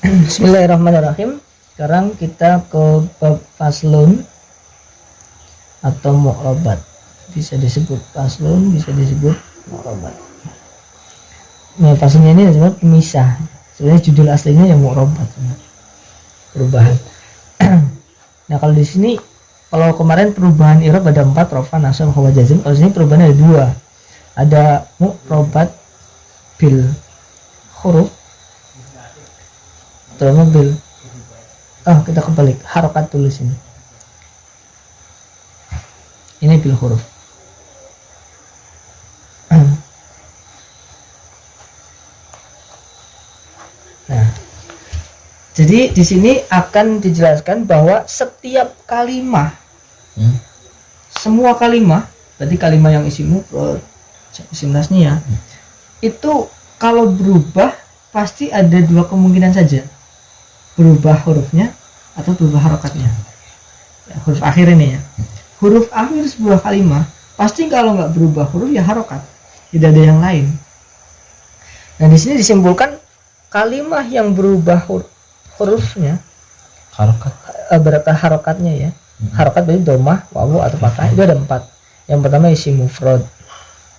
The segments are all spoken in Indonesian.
Bismillahirrahmanirrahim. Sekarang kita ke bab faslun atau mu'robat. Bisa disebut faslun, bisa disebut mu'robat. Nah, faslunnya ini disebut pemisah. Sebenarnya judul aslinya yang mu'robat, perubahan. Nah, kalau di sini, kalau kemarin perubahan i'rab ada 4, rafa, nasab, khabar, jazm. Kalau di sini perubahannya ada 2. Ada mu'robat bil huruf atau mobil. Kita kebalik, harokat tulis ini bil huruf. Nah, jadi di sini akan dijelaskan bahwa setiap kalimah, semua kalimah, berarti kalimah yang isi mufrad, isim tasniyah, itu kalau berubah pasti ada 2 kemungkinan saja, berubah hurufnya atau berubah harokatnya. Ya, huruf akhir ini ya, huruf akhir sebuah kalimah pasti kalau nggak berubah huruf ya harokat, tidak ada yang lain. Nah, di sini disimpulkan kalimah yang berubah hurufnya harokat, berapa harokatnya ya. Harokat berarti domah, wawu atau fathah. Itu ada 4. Yang pertama isim mufrad,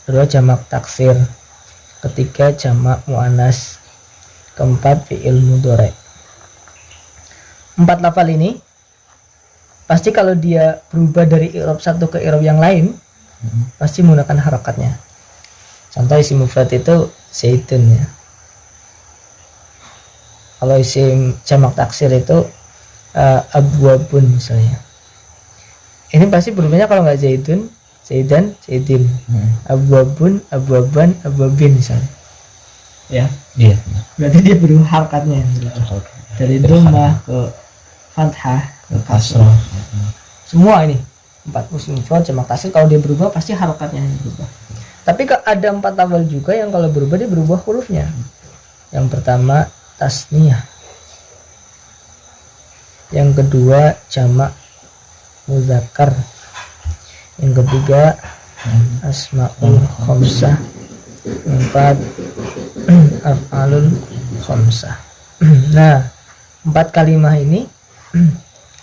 kedua jamak taksir, ketiga jamak muannas, keempat fi'il mudhari. 4 lafal ini pasti kalau dia berubah dari i'rab satu ke i'rab yang lain pasti menggunakan harokatnya. Contoh isim mufrad itu zaitun ya. Kalau isim jamak taksir itu abwabun misalnya. Ini pasti berubahnya kalau nggak zaitun, zaidan, zaidin. Abwabun, abwaban, abwabin misalnya. Ya. Iya. Berarti dia berubah harokatnya dari dhammah ke fathah ke kasrah. Semua ini 4 isim mufrad jamak taksir kalau dia berubah pasti harokatnya yang berubah. Tapi ada 4 lafal juga yang kalau berubah dia berubah hurufnya. Yang pertama tasniyah, yang kedua jamak muzakkar, yang ketiga asmaul khamsah, 4 af'alul khamsah. Nah, 4 kalimah ini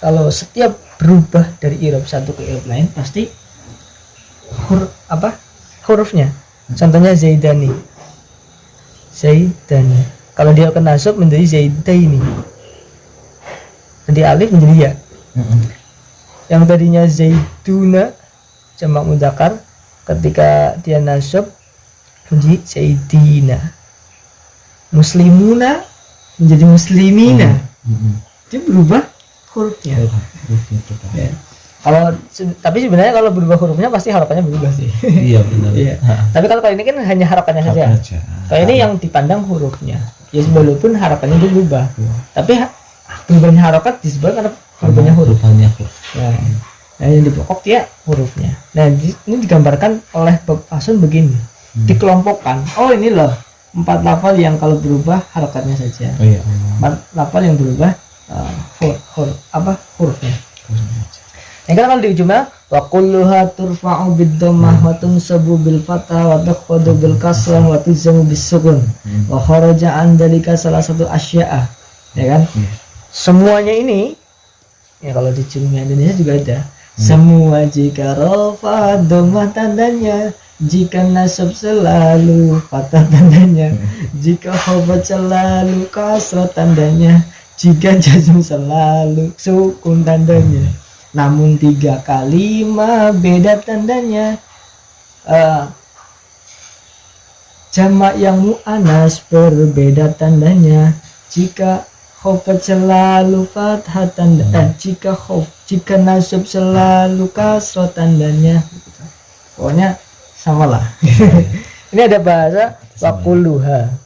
kalau setiap berubah dari i'rab satu ke i'rab lain pasti hurufnya. Contohnya zaidani, zaidani. Kalau dia kena nasab menjadi zaidaini, jadi alif menjadi ya. Yang tadinya zaiduna jamak mudzakkar, ketika dia nasab menjadi zaidina. Muslimuna menjadi muslimina. Dia berubah hurufnya. Ya. Tapi sebenarnya kalau berubah hurufnya pasti harapannya berubah sih. Iya benar. Iya. Tapi kalau kali ini kan hanya harapannya saja. Kalau ini yang dipandang hurufnya. Ya walaupun harapannya dia berubah. Tapi berubahnya harokat disebabkan karena berubahnya huruf. Nah, yang di pokok dia hurufnya. Nah, ini digambarkan oleh Fasun begini. Dikelompokkan. Oh, ini loh 4 lafal yang kalau berubah harokatnya saja. 4 lafal yang berubah hurufnya. Yang kalau di ujungnya wa kulluha turfa'u bid-dhammah wa tunsabu bil fathah wa tukhfadu bil kasrah wa tujzamu bis sukun wa kharaja an dzalika salah satu asya'a, ya kan? Semuanya ini ya kalau di Jumlah Indonesia juga ada. Semua jika rafa dhammah tandanya, jika nasab selalu fathah tandanya, jika khabar selalu kasrah tandanya, jika jazm selalu sukun tandanya. Namun 3 kalimah beda tandanya. Jamak yang mu'annas berbeda tandanya. Jika khafad selalu fathah tanda, jika nasab selalu kasrah tandanya. Pokoknya samalah. Ini ada bahasa waquluha.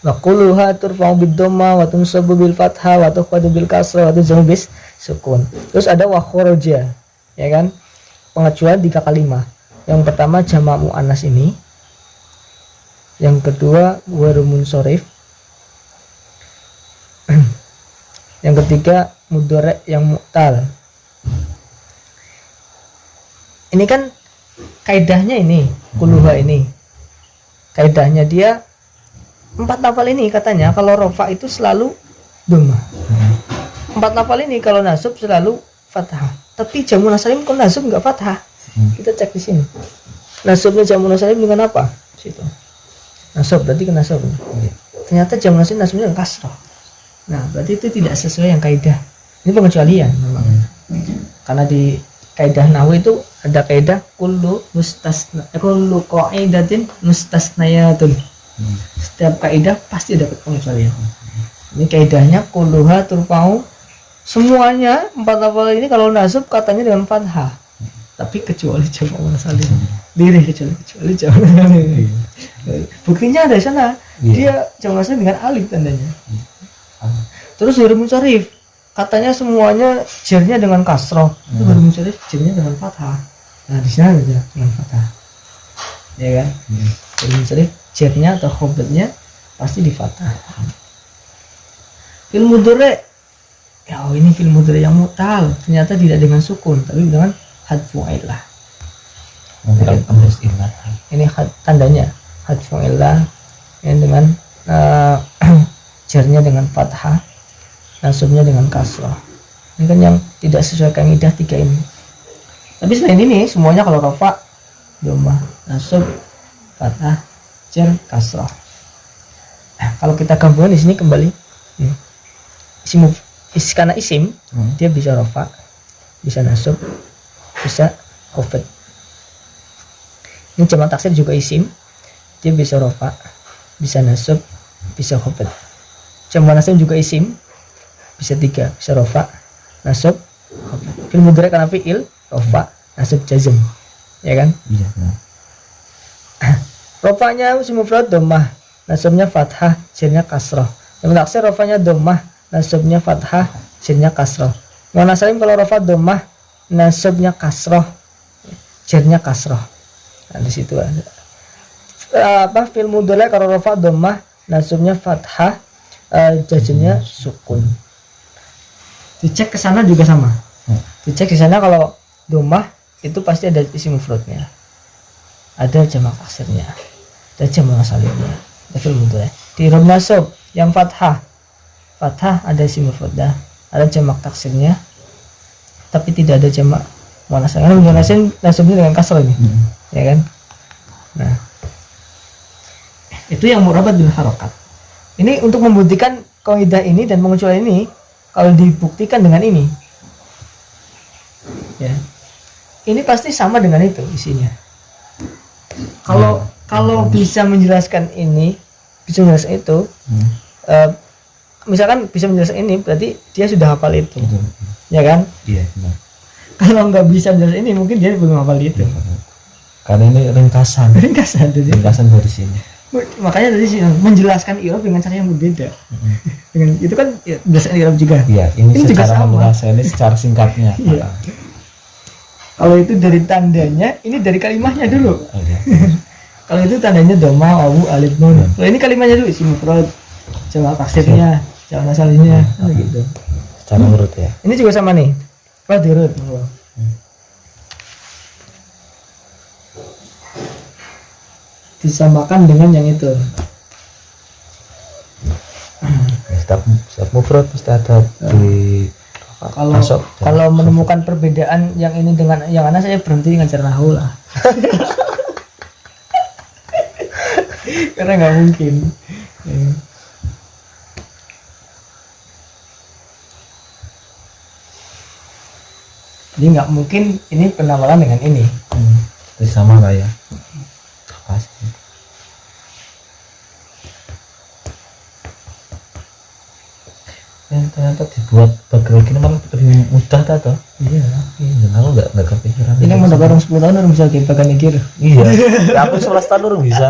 Waquluha turfa'u bid-dhammah wa tunsabu bil fathah wa tukhfadu bil kasrah wa tujzamu bis sukun. Terus ada wa kharaja, ya kan? Pengecualian 3 kalimah. Yang pertama jamak muannas ini. Yang kedua ghairu munsharif. Yang ketiga mudhari yang mu'tal. Ini kan kaidahnya ini, kuluha ini. Kaidahnya dia 4 lafal ini katanya kalau rofa itu selalu dhammah. Empat lafal ini kalau nasab selalu fathah. Tapi jamu salim kalau nasab enggak fathah. Kita cek di sini. Nasabnya jamu salim dengan apa? Situ. Nasab berarti kan nasab. Ternyata jamu salim nasabnya dengan kasrah. Nah, berarti itu tidak sesuai yang kaidah. Ini pengecualian memang. Karena di kaidah nahwu itu ada kaidah kullu qaidatin mustasnayatun. Setiap kaidah pasti ada pengecualian. Ini kaidahnya kulluha turfa'u, semuanya empat lafal ini kalau nasab katanya dengan fathah. Tapi kecuali jamu salim. Diri kecuali jamu salim. Buktinya ada di sana. Dia jamu salim dengan alif tandanya. Terus huruf munsharif katanya semuanya jarnya dengan kasroh, itu huruf munsharif jarnya dengan fathah. Nah di sana ada dengan fathah, ya kan? Huruf munsharif jarnya atau khofdnya pasti di fathah. Fil mudhari', ya ini fil mudhari' yang mutal ternyata tidak dengan sukun tapi dengan hadfu illah. Ini tandanya hadfu illah yang dengan jarnya dengan fathah, nasabnya dengan kasrah. Ini kan yang tidak sesuai kaidah tiga ini. Tapi selain ini semuanya kalau rafa, dhammah, nasab, fathah, jar, kasrah. Nah, kalau kita gabungkan di sini kembali, karena isim dia bisa rafa, bisa nasab, bisa khafd. Ini jamak taksir juga isim, dia bisa rafa, bisa nasab, bisa khafd. Jamak nasab juga isim, bisa tiga, bisa rafa, nasab, khafd. Fil mudhari' karena fi'il, rafa, nasab, jazm, ya kan? Iya. Rafa'nya isim mufrad dhammah, nasabnya fathah, jarnya kasrah. Jamak taksir rafa'nya dhammah, nasabnya fathah, jarnya kasrah. Muannats salim kalau rafa dhammah, nasabnya kasrah, jarnya kasrah. Nah di situ ada. Fil mudhari' kalau rafa dhammah, nasabnya fathah, jazmnya sukun. Dicek ke sana juga sama. Dicek di sana kalau dhammah itu pasti ada isim mufradnya, ada jamak taksirnya, ada jamak salimnya. Fil mudhari' di i'rab nasab yang fathah ada isim mufradah, ada jamak taksirnya, tapi tidak ada jamak muannats salim. Karena muannats nasabnya dengan kasrah ini, ya kan? Nah, itu yang murabat bil harokat. Ini untuk membuktikan kaidah ini dan pengecualian ini. Kalau dibuktikan dengan ini, ya, ini pasti sama dengan itu isinya. Kalau bisa menjelaskan ini, bisa menjelaskan itu, misalkan bisa menjelaskan ini, berarti dia sudah hafal itu, ya kan? Iya. Kalau nggak bisa menjelaskan ini, mungkin dia belum hafal itu. Karena ini ringkasan dari sini. Makanya tadi sih menjelaskan i'rab dengan cara yang berbeda. Dengan itu kan ya, menjelaskan i'rab juga. Iya, ini secara menjelaskan ini secara singkatnya. Iya. Kalau itu dari tandanya, ini dari kalimatnya dulu. Kalau itu tandanya dhammah, wawu, alif, nun. Kalau ini kalimatnya dulu isim mufrad, jamak taksirnya, jamak salimnya, gitu. Secara urut ya. Ini juga sama nih. Kalau diurut. Disamakan dengan yang itu. Setiap mufrad pasti ada di kalau menemukan perbedaan yang ini dengan yang mana, saya berhenti ngajar nahwu lah. Karena nggak mungkin. Jadi nggak mungkin ini penawaran dengan ini. Itu sama lah ya. Pasti. Yang ternyata dibuat bagian gini malah lebih mudah atau? Iya. Aku nggak kepikiran. Ini mau orang 10 tahun orang bisa bagian mikir. Iya. Aku 11 tahun orang bisa.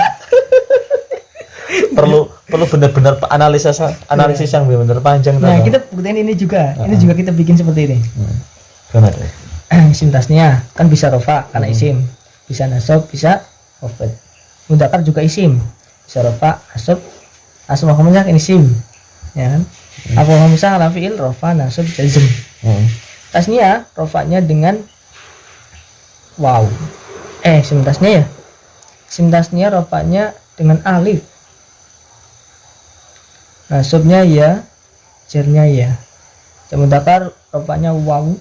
perlu benar-benar analisis yang benar-benar panjang. Nah kita buktiin ini juga. Ini juga kita bikin seperti ini. Gimana? Isim tasnya kan bisa rofa karena isim, bisa nasab, bisa khafd. Mudzakkar juga isim, bisa rafa, nasab, asma khamsah ini isim, ya kan? Aku khamsah ala fi'il rafa, nasab, jazm. Tasnya rofanya dengan waw. Isim tasnya ya. Isim tasnya rofanya dengan alif. Nasabnya ya, jernya ya. Jamu mudzakkar rofanya wawu,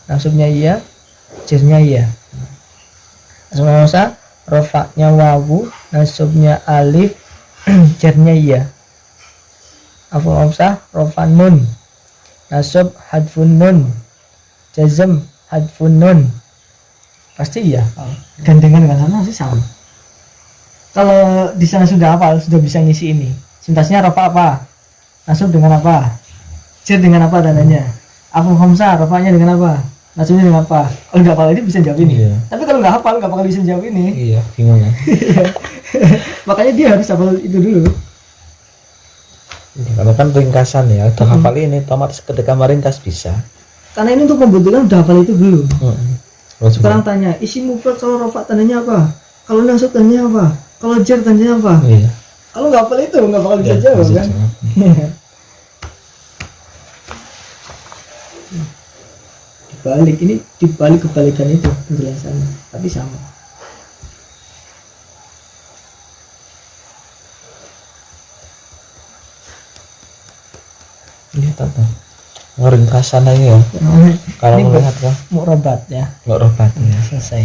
nasabnya ya, jernya ya. Asma manusia rofanya wawu, nasabnya alif, jernya ya. Aful manusia rofa nun, nasab hadfun nun, jazm hadfun nun. Pasti ya. Gandengan dengan sana sih sama. Kalau di sana sudah hafal, sudah bisa ngisi ini. Sintaksnya rofa apa? Nasab dengan apa? Jar dengan apa tandanya? Aful hamzah rofanya dengan apa? Nasabnya dengan apa? Kalau nggak hafal ini bisa jawab ini. Iya. Tapi kalau nggak hafal nggak bakal bisa jawab ini. Iya, bingung ya. Makanya dia harus hafal itu dulu. Karena kan ringkasan ya, udah hafal ini, otomatis ketika meringkas bisa. Karena ini untuk pembentukan udah hafal itu dulu. Terus Sekarang tanya, isi mufrad kalau rofa tandanya apa? Kalau nasab tandanya apa? Kalau jar tandanya apa? iya. Kalau nggak hafal itu nggak bakal bisa Ya, jawab bisa kan? jawab. Dibalik ini dibalik kebalikan itu penjelasannya, tapi sama. Ini tata. Ngeringkasan aja ya. Kalau Ini melihat kan, mu'robat ya. nggak robat ya. Selesai.